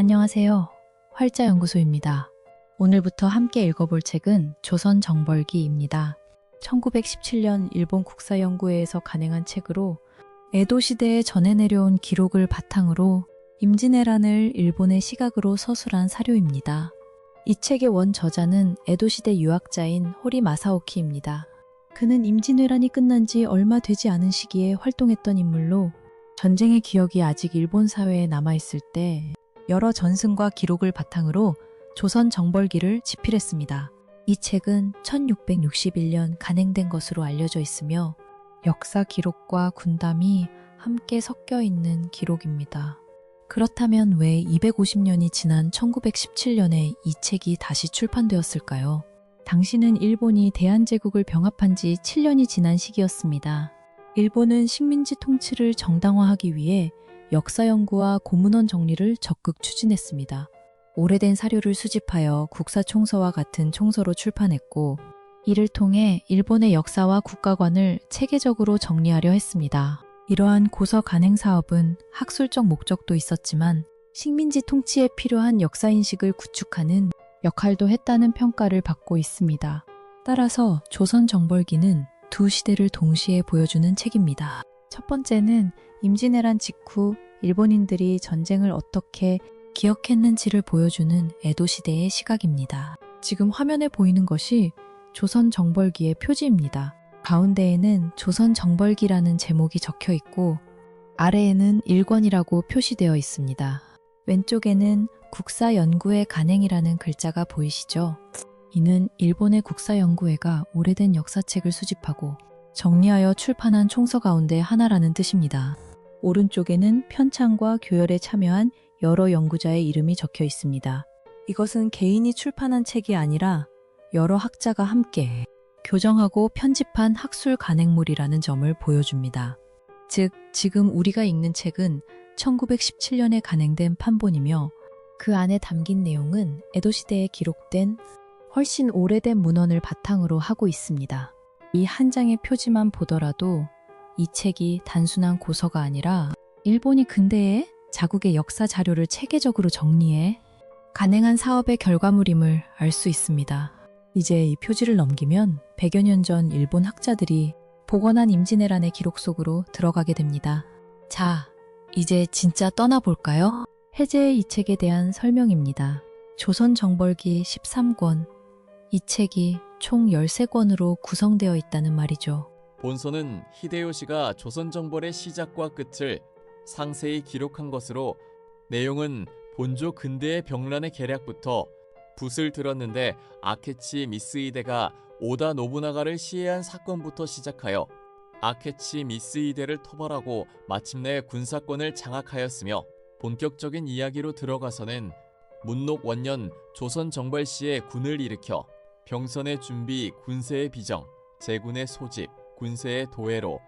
안녕하세요. 활자연구소입니다. 오늘부터 함께 읽어볼 책은 조선정벌기입니다. 1917년 일본 국사연구회에서 간행한 책으로 에도 시대에 전해 내려온 기록을 바탕으로 임진왜란을 일본의 시각으로 서술한 사료입니다. 이 책의 원 저자는 에도 시대 유학자인 호리 마사오키입니다. 그는 임진왜란이 끝난 지 얼마 되지 않은 시기에 활동했던 인물로 전쟁의 기억이 아직 일본 사회에 남아있을 때 여러 전승과 기록을 바탕으로 조선 정벌기를 집필했습니다. 이 책은 1661년 간행된 것으로 알려져 있으며 역사 기록과 군담이 함께 섞여 있는 기록입니다. 그렇다면 왜 250년이 지난 1917년에 이 책이 다시 출판되었을까요? 당시는 일본이 대한제국을 병합한 지 7년이 지난 시기였습니다. 일본은 식민지 통치를 정당화하기 위해 역사 연구와 고문원 정리를 적극 추진했습니다. 오래된 사료를 수집하여 국사총서와 같은 총서로 출판했고, 이를 통해 일본의 역사와 국가관을 체계적으로 정리하려 했습니다. 이러한 고서 간행 사업은 학술적 목적도 있었지만 식민지 통치에 필요한 역사인식을 구축하는 역할도 했다는 평가를 받고 있습니다. 따라서 조선 정벌기는 두 시대를 동시에 보여주는 책입니다. 첫 번째는 임진왜란 직후 일본인들이 전쟁을 어떻게 기억했는지를 보여주는 에도 시대의 시각입니다. 지금 화면에 보이는 것이 조선 정벌기의 표지입니다. 가운데에는 조선 정벌기라는 제목이 적혀 있고 아래에는 일권이라고 표시되어 있습니다. 왼쪽에는 국사연구회 간행이라는 글자가 보이시죠? 이는 일본의 국사연구회가 오래된 역사책을 수집하고 정리하여 출판한 총서 가운데 하나라는 뜻입니다. 오른쪽에는 편찬과 교열에 참여한 여러 연구자의 이름이 적혀 있습니다. 이것은 개인이 출판한 책이 아니라 여러 학자가 함께 교정하고 편집한 학술 간행물이라는 점을 보여줍니다. 즉, 지금 우리가 읽는 책은 1917년에 간행된 판본이며 그 안에 담긴 내용은 에도 시대에 기록된 훨씬 오래된 문헌을 바탕으로 하고 있습니다. 이 한 장의 표지만 보더라도 이 책이 단순한 고서가 아니라 일본이 근대에 자국의 역사 자료를 체계적으로 정리해 간행한 사업의 결과물임을 알 수 있습니다. 이제 이 표지를 넘기면 100여 년 전 일본 학자들이 복원한 임진왜란의 기록 속으로 들어가게 됩니다. 자, 이제 진짜 떠나볼까요? 해제의 이 책에 대한 설명입니다. 조선 정벌기 13권, 이 책이 총 13권으로 구성되어 있다는 말이죠. 본서는 히데요시가 조선정벌의 시작과 끝을 상세히 기록한 것으로 내용은 본조 근대의 병란의 계략부터 붓을 들었는데 아케치 미쓰히데가 오다 노부나가를 시해한 사건부터 시작하여 아케치 미쓰히데를 토벌하고 마침내 군사권을 장악하였으며, 본격적인 이야기로 들어가서는 문록 원년 조선정벌 시에 군을 일으켜 병선의 준비, 군세의 비정, 제군의 소집, 군세의 도해로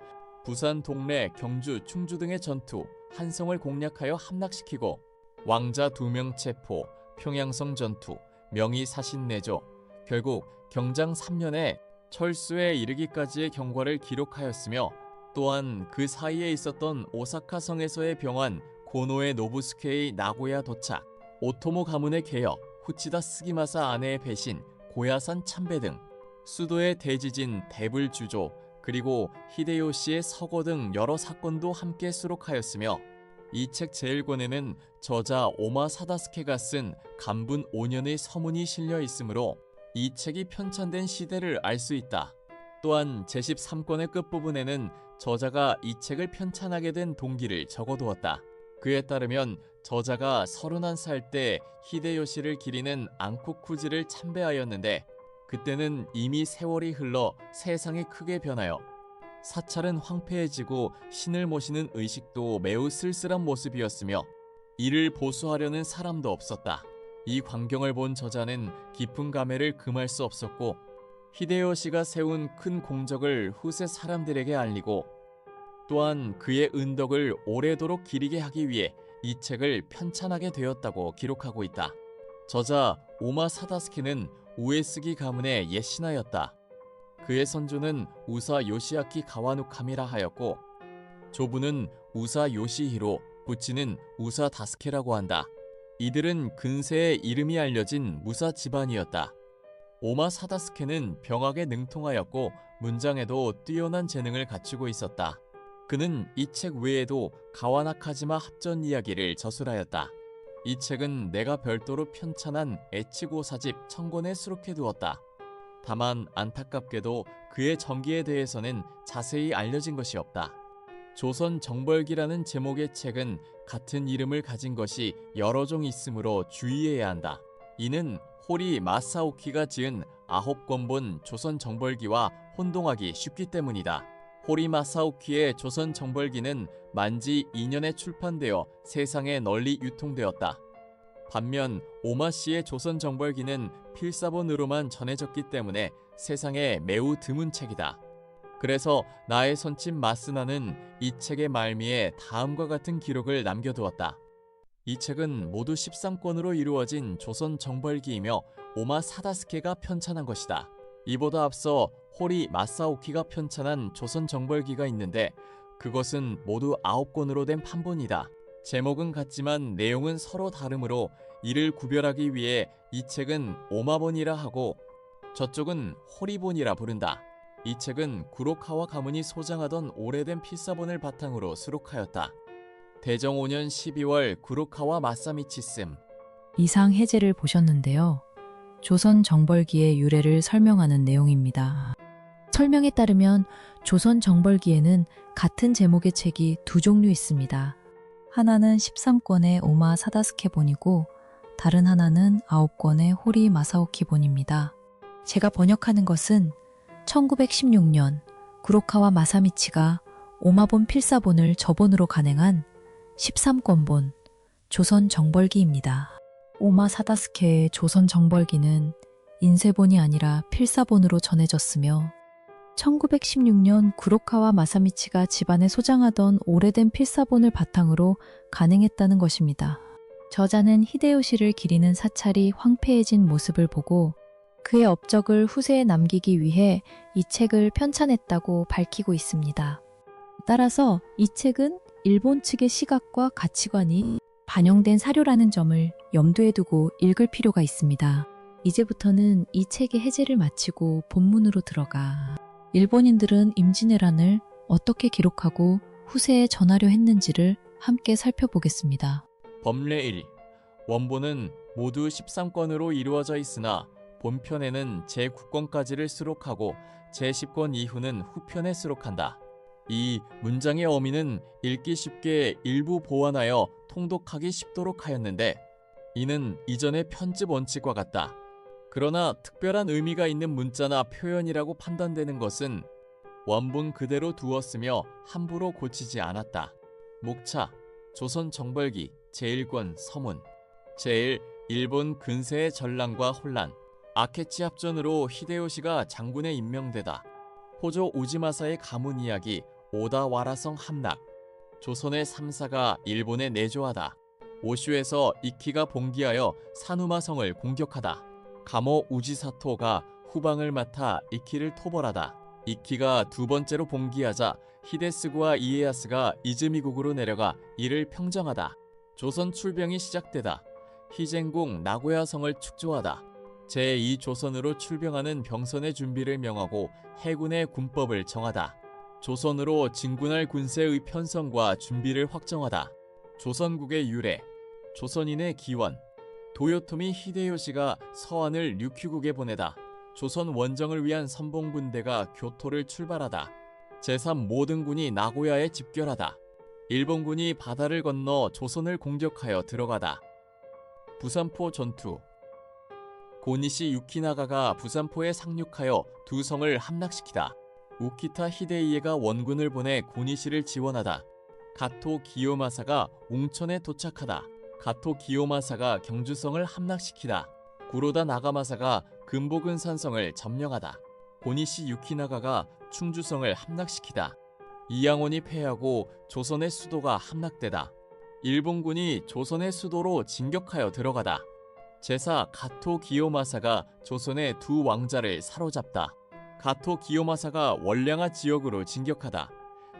부산, 동래, 경주, 충주 등의 전투, 한성을 공략하여 함락시키고 왕자 2명 체포, 평양성 전투, 명의 사신 내조, 결국 경장 3년에 철수에 이르기까지의 경과를 기록하였으며, 또한 그 사이에 있었던 오사카 성에서의 병환, 고노의 노부스케의 나고야 도착, 오토모 가문의 개혁, 후치다 스기마사 아내의 배신, 고야산 참배 등 수도의 대지진, 대불주조, 그리고 히데요시의 서거 등 여러 사건도 함께 수록하였으며, 이 책 제1권에는 저자 오마 사다스케가 쓴 간분 5년의 서문이 실려 있으므로 이 책이 편찬된 시대를 알 수 있다. 또한 제13권의 끝부분에는 저자가 이 책을 편찬하게 된 동기를 적어두었다. 그에 따르면 저자가 31살 때 히데요시를 기리는 앙코쿠지를 참배하였는데, 그때는 이미 세월이 흘러 세상이 크게 변하여 사찰은 황폐해지고 신을 모시는 의식도 매우 쓸쓸한 모습이었으며 이를 보수하려는 사람도 없었다. 이 광경을 본 저자는 깊은 감회를 금할 수 없었고, 히데요시가 세운 큰 공적을 후세 사람들에게 알리고 또한 그의 은덕을 오래도록 기리게 하기 위해 이 책을 편찬하게 되었다고 기록하고 있다. 저자 오마 사다스케는 우에스기 가문의 옛 신하였다. 그의 선조는 우사 요시아키 가와누카미라 하였고, 조부는 우사 요시히로, 부친은 우사 다스케라고 한다. 이들은 근세에 이름이 알려진 무사 집안이었다. 오마 사다스케는 병학에 능통하였고 문장에도 뛰어난 재능을 갖추고 있었다. 그는 이 책 외에도 가와나카지마 합전 이야기를 저술하였다. 이 책은 내가 별도로 편찬한 에치고 사집 천권에 수록해두었다. 다만 안타깝게도 그의 전기에 대해서는 자세히 알려진 것이 없다. 조선 정벌기라는 제목의 책은 같은 이름을 가진 것이 여러 종 있으므로 주의해야 한다. 이는 호리 마사오키가 지은 9권본 조선 정벌기와 혼동하기 쉽기 때문이다. 호리 마사오키의 조선 정벌기는 만지 2년에 출판되어 세상에 널리 유통되었다. 반면 오마 씨의 조선 정벌기는 필사본으로만 전해졌기 때문에 세상에 매우 드문 책이다. 그래서 나의 선친 마스나는 이 책의 말미에 다음과 같은 기록을 남겨두었다. 이 책은 모두 13권으로 이루어진 조선 정벌기이며 오마 사다스케가 편찬한 것이다. 이보다 앞서 호리 마사오키가 편찬한 조선 정벌기가 있는데 그것은 모두 9권으로 된 판본이다. 제목은 같지만 내용은 서로 다르므로 이를 구별하기 위해 이 책은 오마본이라 하고 저쪽은 호리본이라 부른다. 이 책은 구로카와 가문이 소장하던 오래된 필사본을 바탕으로 수록하였다. 대정 5년 12월 구로카와 마사미치 씀. 이상 해제를 보셨는데요. 조선 정벌기의 유래를 설명하는 내용입니다. 설명에 따르면 조선 정벌기에는 같은 제목의 책이 두 종류 있습니다. 하나는 13권의 오마 사다스케본이고 다른 하나는 9권의 호리 마사오키본입니다. 제가 번역하는 것은 1916년 구로카와 마사미치가 오마본 필사본을 저본으로 간행한 13권본 조선 정벌기입니다. 오마 사다스케의 조선 정벌기는 인쇄본이 아니라 필사본으로 전해졌으며 1916년 구로카와 마사미치가 집안에 소장하던 오래된 필사본을 바탕으로 간행했다는 것입니다. 저자는 히데요시를 기리는 사찰이 황폐해진 모습을 보고 그의 업적을 후세에 남기기 위해 이 책을 편찬했다고 밝히고 있습니다. 따라서 이 책은 일본 측의 시각과 가치관이 반영된 사료라는 점을 염두에 두고 읽을 필요가 있습니다. 이제부터는 이 책의 해제를 마치고 본문으로 들어가 일본인들은 임진왜란을 어떻게 기록하고 후세에 전하려 했는지를 함께 살펴보겠습니다. 법례 1. 원본은 모두 13권으로 이루어져 있으나 본편에는 제9권까지를 수록하고 제10권 이후는 후편에 수록한다. 이 문장의 어미는 읽기 쉽게 일부 보완하여 통독하기 쉽도록 하였는데 이는 이전의 편집 원칙과 같다. 그러나 특별한 의미가 있는 문자나 표현이라고 판단되는 것은 원본 그대로 두었으며 함부로 고치지 않았다. 목차 조선 정벌기 제1권 서문 제1 일본 근세의 전랑과 혼란 아케치 합전으로 히데요시가 장군에 임명되다. 호조 우지마사의 가문 이야기 오다와라성 함락 조선의 3사가 일본에 내조하다. 오슈에서 이키가 봉기하여 사누마성을 공격하다. 가모 우지사토가 후방을 맡아 이키를 토벌하다. 이키가 두 번째로 봉기하자 히데스구와 이에야스가 이즈미국으로 내려가 이를 평정하다. 조선 출병이 시작되다. 희쟁공 나고야성을 축조하다. 제2조선으로 출병하는 병선의 준비를 명하고 해군의 군법을 정하다. 조선으로 진군할 군세의 편성과 준비를 확정하다. 조선국의 유래, 조선인의 기원, 도요토미 히데요시가 서한을 류큐국에 보내다. 조선 원정을 위한 선봉군대가 교토를 출발하다. 제3 모든 군이 나고야에 집결하다. 일본군이 바다를 건너 조선을 공격하여 들어가다. 부산포 전투 고니시 유키나가가 부산포에 상륙하여 두 성을 함락시키다. 우키타 히데이에가 원군을 보내 고니시를 지원하다. 가토 기요마사가 웅천에 도착하다. 가토 기요마사가 경주성을 함락시키다. 구로다 나가마사가 금보근산성을 점령하다. 고니시 유키나가가 충주성을 함락시키다. 이양원이 패하고 조선의 수도가 함락되다. 일본군이 조선의 수도로 진격하여 들어가다. 제사 가토 기요마사가 조선의 두 왕자를 사로잡다. 가토 기요마사가 월량아 지역으로 진격하다.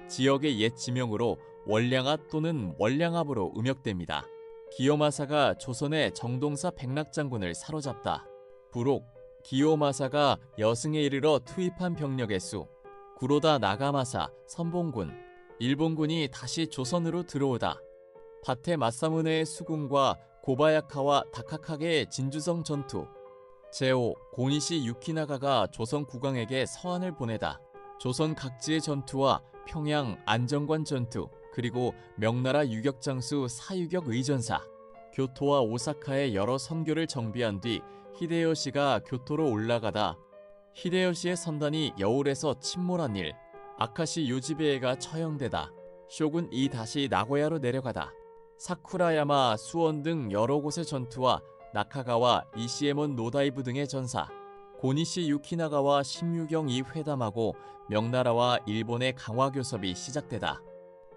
지역의 옛 지명으로 월량아 또는 월량압으로 음역됩니다. 기요마사가 조선의 정동사 백낙장군을 사로잡다. 부록, 기요마사가 여승에 이르러 투입한 병력의 수. 구로다 나가마사, 선봉군, 일본군이 다시 조선으로 들어오다. 다테 마사무네의 수군과 고바야카와 다카카게의 진주성 전투. 제5 고니시 유키나가가 조선 국왕에게 서한을 보내다. 조선 각지의 전투와 평양 안정관 전투, 그리고 명나라 유격장수 사유격 의전사, 교토와 오사카에 여러 선교를 정비한 뒤 히데요시가 교토로 올라가다 히데요시의 선단이 여울에서 침몰한 일, 아카시 요지베에가 처형되다. 쇼군 이 다시 나고야로 내려가다. 사쿠라야마, 수원 등 여러 곳의 전투와 나카가와 이시에몬 노다이부 등의 전사, 고니시 유키나가와 심유경이 회담하고 명나라와 일본의 강화 교섭이 시작되다.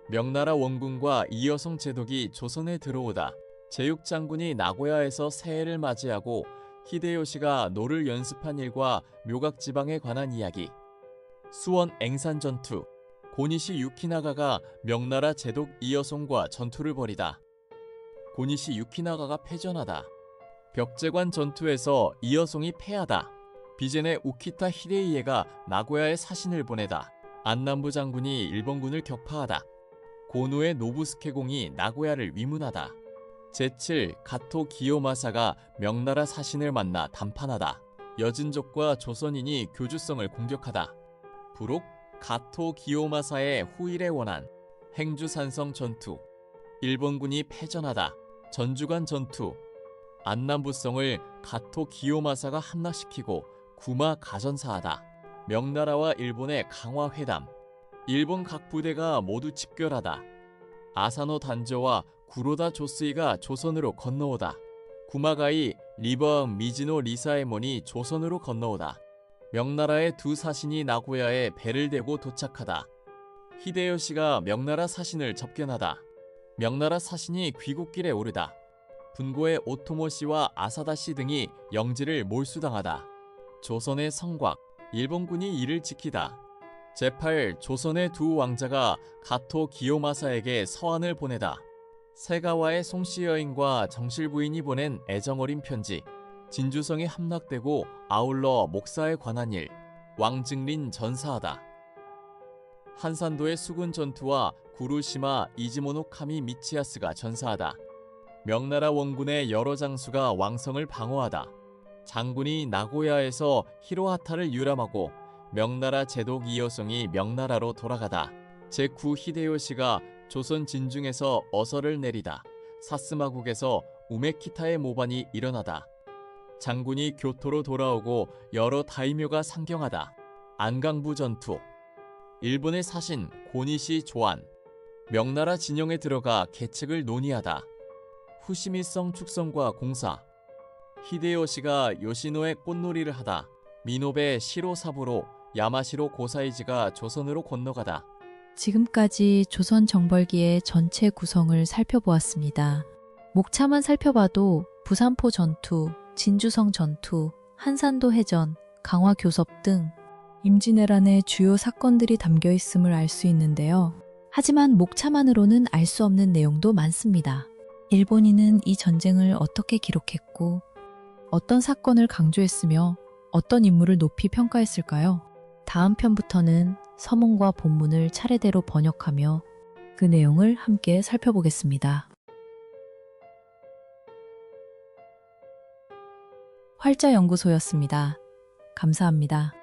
명나라 원군과 이여성 제독이 조선에 들어오다. 제육장군이 나고야에서 새해를 맞이하고 히데요시가 노를 연습한 일과 묘각지방에 관한 이야기. 수원 앵산 전투. 고니시 유키나가가 명나라 제독 이여성과 전투를 벌이다. 고니시 유키나가가 패전하다. 벽제관 전투에서 이여성이 패하다. 비젠의 우키타 히데이에가 나고야에 사신을 보내다. 안남부 장군이 일본군을 격파하다. 고노의 노부스케공이 나고야를 위문하다. 제7 가토 기요마사가 명나라 사신을 만나 담판하다. 여진족과 조선인이 교주성을 공격하다. 부록 가토 기요마사의 후일의 원한. 행주산성 전투. 일본군이 패전하다. 전주관 전투. 안남부성을 가토 기요마사가 함락시키고 구마 가전사하다. 명나라와 일본의 강화 회담. 일본 각 부대가 모두 집결하다. 아사노 단조와 구로다 조스이가 조선으로 건너오다. 구마가이, 리번, 미즈노 리사에몬이 조선으로 건너오다. 명나라의 두 사신이 나고야에 배를 대고 도착하다. 히데요시가 명나라 사신을 접견하다. 명나라 사신이 귀국길에 오르다. 분고의 오토모시와 아사다시 등이 영지를 몰수당하다. 조선의 성곽, 일본군이 이를 지키다. 제8 조선의 두 왕자가 가토 기요마사에게 서한을 보내다. 세가와의 송씨 여인과 정실 부인이 보낸 애정어린 편지. 진주성이 함락되고 아울러 목사에 관한 일. 왕증린 전사하다. 한산도의 수군 전투와 구루시마 이지모노카미 미치야스가 전사하다. 명나라 원군의 여러 장수가 왕성을 방어하다. 장군이 나고야에서 히로하타를 유람하고 명나라 제독 이여성이 명나라로 돌아가다. 제9 히데요시가 조선 진중에서 어서를 내리다. 사스마국에서 우메키타의 모반이 일어나다. 장군이 교토로 돌아오고 여러 다이묘가 상경하다. 안강부 전투. 일본의 사신 고니시 조안. 명나라 진영에 들어가 계책을 논의하다. 후시미성 축성과 공사. 히데요시가 요시노의 꽃놀이를 하다. 미노베 시로사부로 야마시로 고사이지가 조선으로 건너가다. 지금까지 조선 정벌기의 전체 구성을 살펴보았습니다. 목차만 살펴봐도 부산포 전투, 진주성 전투, 한산도 해전, 강화 교섭 등 임진왜란의 주요 사건들이 담겨 있음을 알 수 있는데요. 하지만 목차만으로는 알 수 없는 내용도 많습니다. 일본인은 이 전쟁을 어떻게 기록했고 어떤 사건을 강조했으며 어떤 인물을 높이 평가했을까요? 다음 편부터는 서문과 본문을 차례대로 번역하며 그 내용을 함께 살펴보겠습니다. 활자연구소였습니다. 감사합니다.